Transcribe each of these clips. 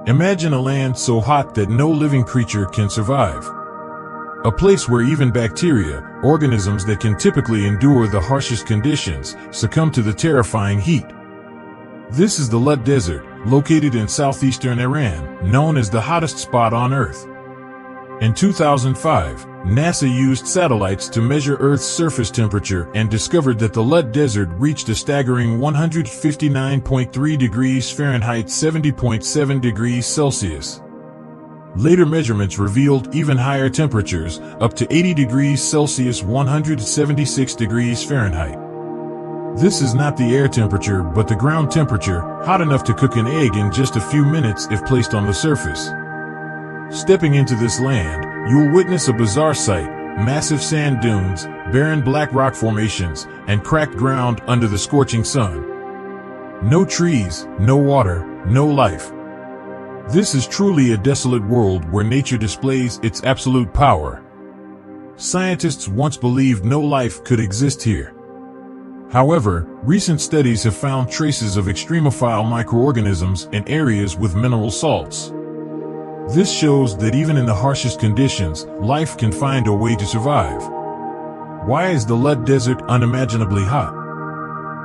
Imagine a land so hot that no living creature can survive. A place where even bacteria, organisms that can typically endure the harshest conditions, succumb to the terrifying heat. This is the Lut Desert, located in southeastern Iran, known as the hottest spot on Earth. In 2005, NASA used satellites to measure Earth's surface temperature and discovered that the Lut Desert reached a staggering 159.3 degrees Fahrenheit, 70.7 degrees Celsius. Later measurements revealed even higher temperatures, up to 80 degrees Celsius, 176 degrees Fahrenheit. This is not the air temperature but the ground temperature, hot enough to cook an egg in just a few minutes if placed on the surface. Stepping into this land, you'll witness a bizarre sight: massive sand dunes, barren black rock formations, and cracked ground under the scorching sun. No trees, no water, no life. This is truly a desolate world where nature displays its absolute power. Scientists once believed no life could exist here. However, recent studies have found traces of extremophile microorganisms in areas with mineral salts. This shows that even in the harshest conditions, life can find a way to survive. Why is the Lut Desert unimaginably hot?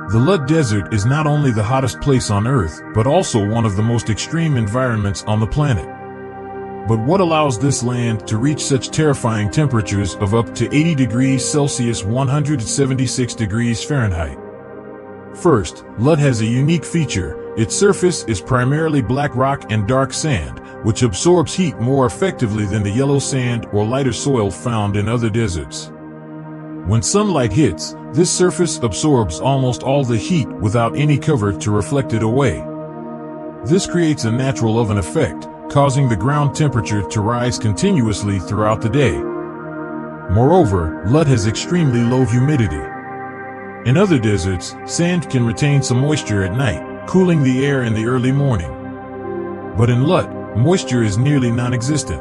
The Lut Desert is not only the hottest place on Earth, but also one of the most extreme environments on the planet. But what allows this land to reach such terrifying temperatures of up to 80 degrees Celsius, 176 degrees Fahrenheit? First, Lut has a unique feature. Its surface is primarily black rock and dark sand, which absorbs heat more effectively than the yellow sand or lighter soil found in other deserts. When sunlight hits, this surface absorbs almost all the heat without any cover to reflect it away. This creates a natural oven effect, causing the ground temperature to rise continuously throughout the day. Moreover, Lut has extremely low humidity. In other deserts, sand can retain some moisture at night, cooling the air in the early morning. But in Lut, moisture is nearly non-existent.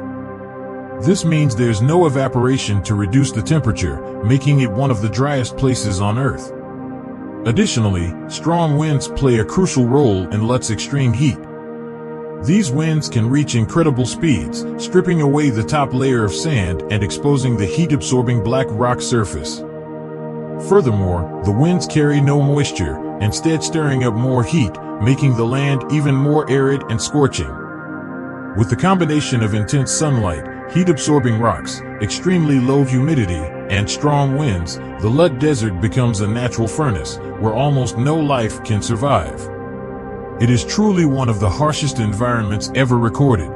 This means there's no evaporation to reduce the temperature, making it one of the driest places on Earth. Additionally, strong winds play a crucial role in Lut's extreme heat. These winds can reach incredible speeds, stripping away the top layer of sand and exposing the heat-absorbing black rock surface. Furthermore, the winds carry no moisture, instead stirring up more heat, making the land even more arid and scorching. With the combination of intense sunlight, heat-absorbing rocks, extremely low humidity, and strong winds, the Lut Desert becomes a natural furnace where almost no life can survive. It is truly one of the harshest environments ever recorded.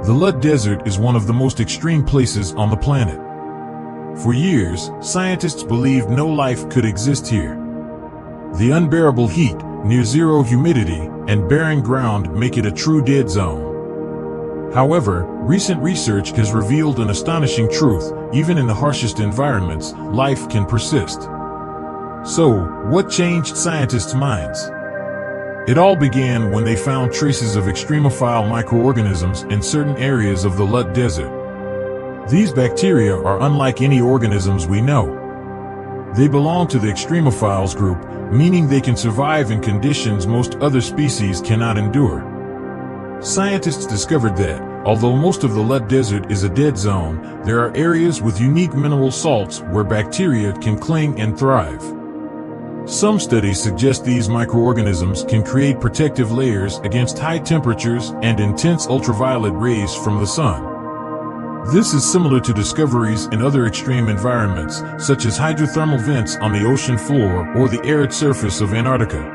The Lut Desert is one of the most extreme places on the planet. For years, scientists believed no life could exist here. The unbearable heat, near-zero humidity, and barren ground make it a true dead zone. However, recent research has revealed an astonishing truth: even in the harshest environments, life can persist. So, what changed scientists' minds? It all began when they found traces of extremophile microorganisms in certain areas of the Lut Desert. These bacteria are unlike any organisms we know. They belong to the extremophiles group, meaning they can survive in conditions most other species cannot endure. Scientists discovered that, although most of the Lut Desert is a dead zone, there are areas with unique mineral salts where bacteria can cling and thrive. Some studies suggest these microorganisms can create protective layers against high temperatures and intense ultraviolet rays from the sun. This is similar to discoveries in other extreme environments, such as hydrothermal vents on the ocean floor or the arid surface of Antarctica.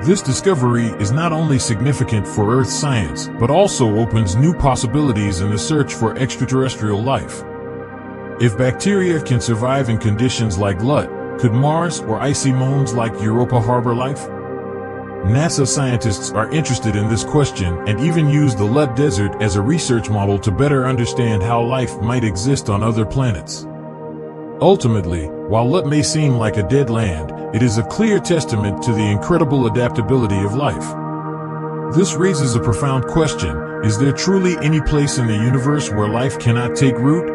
This discovery is not only significant for Earth science, but also opens new possibilities in the search for extraterrestrial life. If bacteria can survive in conditions like Lut, could Mars or icy moons like Europa harbor life? NASA scientists are interested in this question and even use the Lut Desert as a research model to better understand how life might exist on other planets. Ultimately, while Lut may seem like a dead land, it is a clear testament to the incredible adaptability of life. This raises a profound question: is there truly any place in the universe where life cannot take root?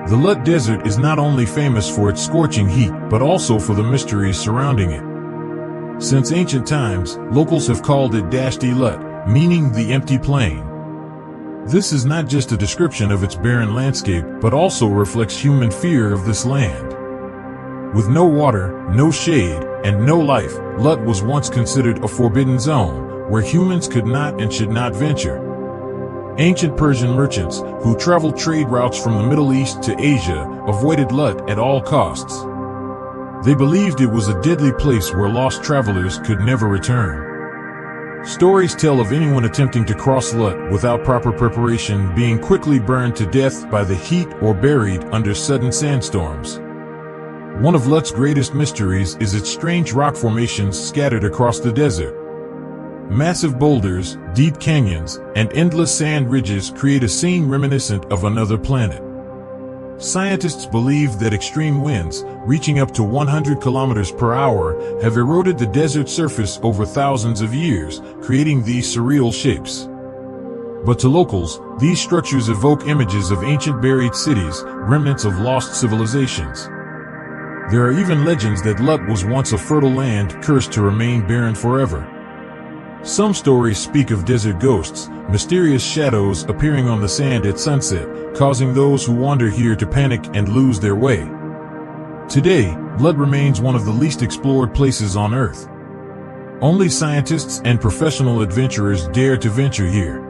The Lut Desert is not only famous for its scorching heat, but also for the mysteries surrounding it. Since ancient times, locals have called it Dasht-e Lut, meaning the empty plain. This is not just a description of its barren landscape, but also reflects human fear of this land. With no water, no shade, and no life, Lut was once considered a forbidden zone, where humans could not and should not venture. Ancient Persian merchants, who traveled trade routes from the Middle East to Asia, avoided Lut at all costs. They believed it was a deadly place where lost travelers could never return. Stories tell of anyone attempting to cross Lut without proper preparation being quickly burned to death by the heat or buried under sudden sandstorms. One of Lut's greatest mysteries is its strange rock formations scattered across the desert. Massive boulders, deep canyons, and endless sand ridges create a scene reminiscent of another planet. Scientists believe that extreme winds, reaching up to 100 kilometers per hour, have eroded the desert surface over thousands of years, creating these surreal shapes. But to locals, these structures evoke images of ancient buried cities, remnants of lost civilizations. There are even legends that Lut was once a fertile land cursed to remain barren forever. Some stories speak of desert ghosts, mysterious shadows appearing on the sand at sunset, causing those who wander here to panic and lose their way. Today, Lut remains one of the least explored places on Earth. Only scientists and professional adventurers dare to venture here.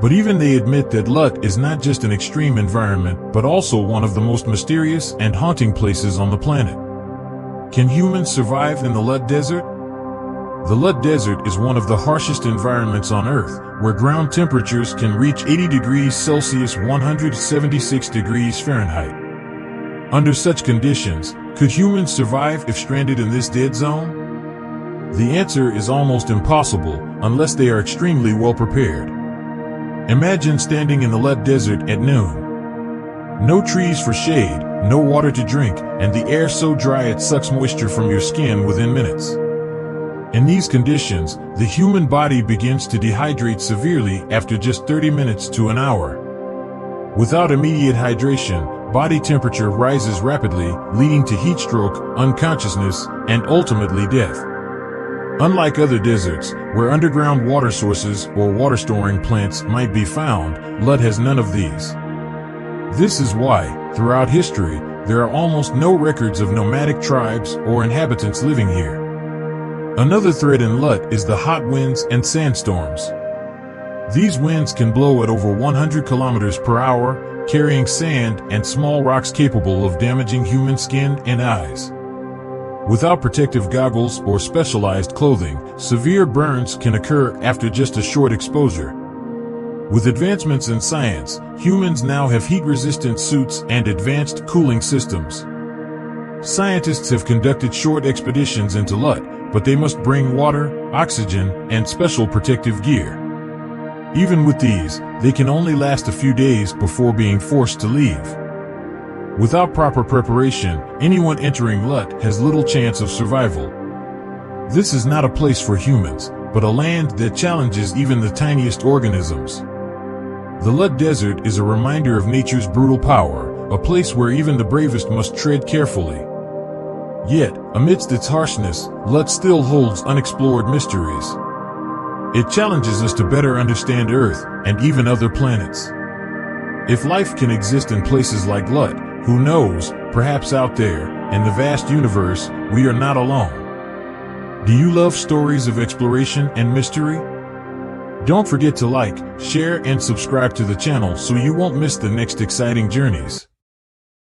But even they admit that Lut is not just an extreme environment, but also one of the most mysterious and haunting places on the planet. Can humans survive in the Lut Desert? The Lut Desert is one of the harshest environments on Earth, where ground temperatures can reach 80 degrees Celsius (176 degrees Fahrenheit). Under such conditions, could humans survive if stranded in this dead zone? The answer is almost impossible, unless they are extremely well prepared. Imagine standing in the Lut Desert at noon. No trees for shade, no water to drink, and the air so dry it sucks moisture from your skin within minutes. In these conditions, the human body begins to dehydrate severely after just 30 minutes to an hour. Without immediate hydration, body temperature rises rapidly, leading to heat stroke, unconsciousness, and ultimately death. Unlike other deserts, where underground water sources or water storing plants might be found, Lut has none of these. This is why, throughout history, there are almost no records of nomadic tribes or inhabitants living here. Another threat in Lut is the hot winds and sandstorms. These winds can blow at over 100 kilometers per hour, carrying sand and small rocks capable of damaging human skin and eyes. Without protective goggles or specialized clothing, severe burns can occur after just a short exposure. With advancements in science, humans now have heat-resistant suits and advanced cooling systems. Scientists have conducted short expeditions into Lut, but they must bring water, oxygen, and special protective gear. Even with these, they can only last a few days before being forced to leave. Without proper preparation, anyone entering Lut has little chance of survival. This is not a place for humans, but a land that challenges even the tiniest organisms. The Lut Desert is a reminder of nature's brutal power, a place where even the bravest must tread carefully. Yet, amidst its harshness, Lut still holds unexplored mysteries. It challenges us to better understand Earth and even other planets. If life can exist in places like Lut, who knows, perhaps out there, in the vast universe, we are not alone. Do you love stories of exploration and mystery? Don't forget to like, share, and subscribe to the channel so you won't miss the next exciting journeys.